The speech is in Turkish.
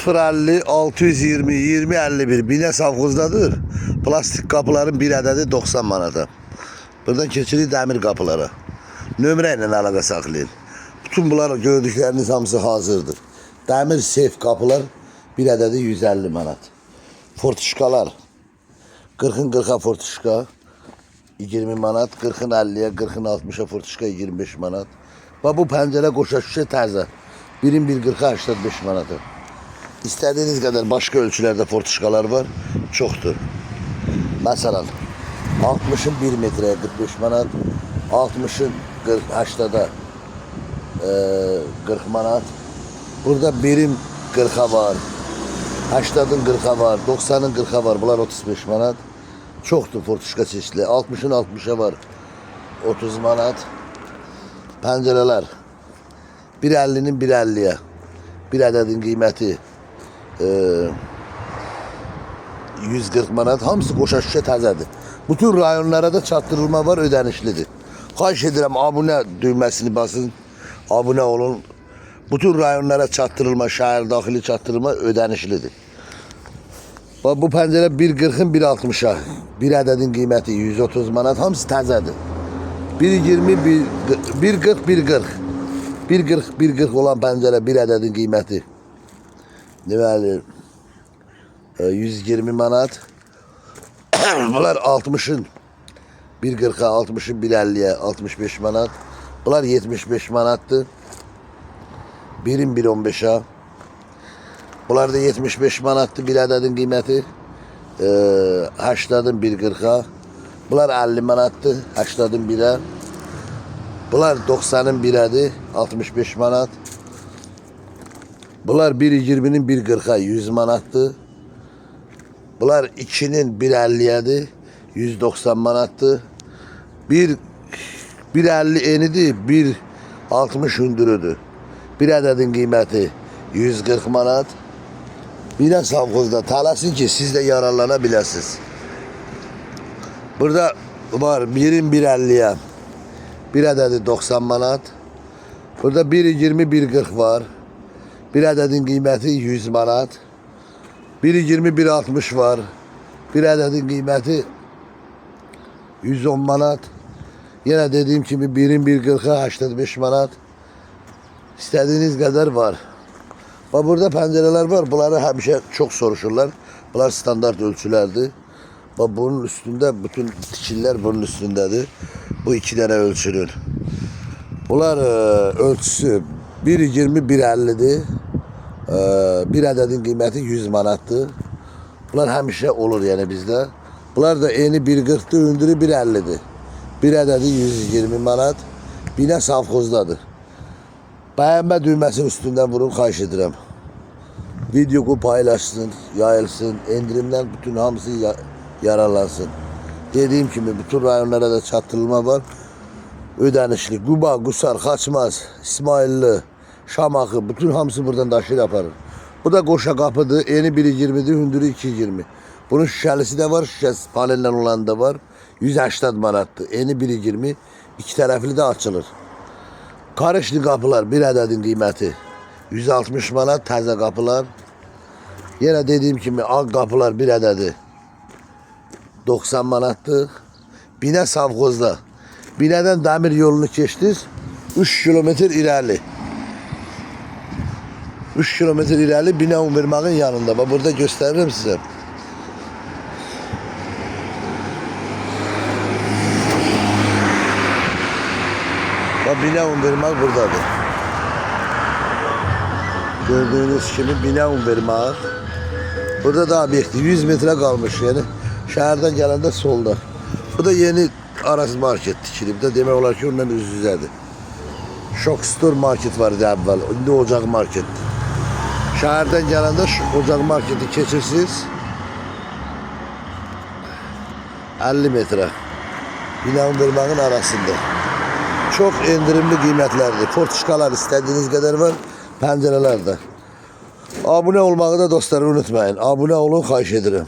050 620 2051 Bine Savxozdadır. Plastik kapıların bir adedi 90 manata. Buradan keçirik demir kapılara. Nömrə ilə əlaqə saxlayın. Bütün bunlar gördükləriniz hamısı hazırdır. Demir seyf kapılar bir adedi 150 manat. Fortuşkalar 40'ın 40'a fortuşka 20 manat, 40'ın 50'ye, 40'ın 60'a fortuşka 25 manat. Ve bu pencere koşa şüşe terze. Birin 1.40'a 85 manatı. İstediğiniz kadar başka ölçülerde fortuşkalar var. Çoktur. Mesela 60'ın 1 metreye 45 manat. 60'ın 80'da 40 manat. Burada birim 40'a var. 80'ın 40'a var. 90'ın 40'a var. Bunlar 35 manat. Çoktur fortuşka çeşitli. 60'ın 60'a var. 30 manat. Pencereler 1.50'nin 1.50'ye. Bir adedin kıymeti 140 manat. Hamısı qoşa şüşə təzədir. Bütün rayonlara da çatdırılma var, ödənişlidir. Xahiş edirəm abunə düyməsini basın. Abunə olun. Bütün rayonlara çatdırılma, şəhər daxili çatdırılma ödənişlidir. Bu pəncərə 1.40'ın 1.60'a. Bir ədədin qiyməti 130 manat. Hamısı təzədir. 1.20, 1.40, 1.40. 1.40 olan pəncərə bir ədədin qiyməti. Deməli 120 manat. Bunlar 60'ın 1.40'a, 60'ın 1.50'ye 65 manat. Bunlar 75 manattır. Birin 1.15'a. Bunlar da 75 manattır bir ədədin qiyməti. 80'ın 1.40'a. Bunlar 50 manattır 80'ın 1'e. Bunlar 90'ın 1'ədir 65 manat. Bunlar 1.20'nin 1.40'a 100 manattır. Bunlar 2'nin 1.50'yedir 190 manattır. 1.50 enidir 1.60 hündürüdür. Bir ədədin qiyməti 140 manat. Bine Savxozda tələsin ki siz de yararlanabilirsiniz. Burada var birin 1.50'ye. Bir ədədi 90 manat. Burada 1.20 1.40 var. Bir ədədin qiyməti 100 manat. 1.20 1.60 var. Bir ədədin qiyməti 110 manat. Yine dediğim gibi birin 1.40'a 85 manat. İstediğiniz kadar var. Ve burada pencereler var. Bunları hemşe çok soruşurlar. Bunlar standart ölçülerdir. Ve bunun üstünde bütün tikiller bunun üstündedir. Bu iki tane ölçülür. Bunlar ölçüsü 1.20 1.50'dir. Bir ədədin qiyməti 100 manatdır. Bunlar həmişə olur yani bizdə. Bunlar da eni 1.40'dır, hündürü 1.50'dir. Bir ədədi 120 manat. Bine Savxozdadır. Bəyənmə düyməsinin üstündən vurun, xahiş edirəm. Videoyu paylaşsın, yayılsın, endirimdən bütün hamısı yararlansın. Dediğim gibi bütün rayonlara da çatdırılma var. Ödənişli, Quba, Qusar, Xaçmaz, İsmailli, Şamaxı, bütün hamısı buradan daşıyır aparır. Bu da qoşa kapıdır, eni 1.20'dir, hündürü 2.20. Bunun şişəlisi de var, şişəsi panellə olan da var. 180 manattır, eni 1.20, iki tərəfli de açılır. Karışlı kapılar bir ədədin qiyməti 160 manat, təzə kapılar. Yine dediğim gibi ağ kapılar bir ədədi 90 manattır. Bine Savxozda. Bineden demir yolunu geçtiniz. 3 kilometre ilerli. 3 kilometre ilerli Bine Univermağın yanında. Bak burada gösteririm size. Bak Bine Univermağ buradadır. Gördüğünüz gibi Bine Univermağ. Burada da obyekti 100 metre kalmış yani. Şehirden gelen de solda. Bu da yeni Aras market tikilib də demək olar ki ondan üz-üzədir. Şok Store market vardı əvvəl. İndi Ocaq marketdir. Şəhərdən gələndə Ocaq marketi keçirsiniz. 50 metre. Bine Univermağın arasında. Çok endirimli qiymətlərdir. Fortuşkalar istediğiniz kadar var. Pəncərələr də. Abunə olmağı da dostlar unutmayın. Abunə olun, xahiş edirəm.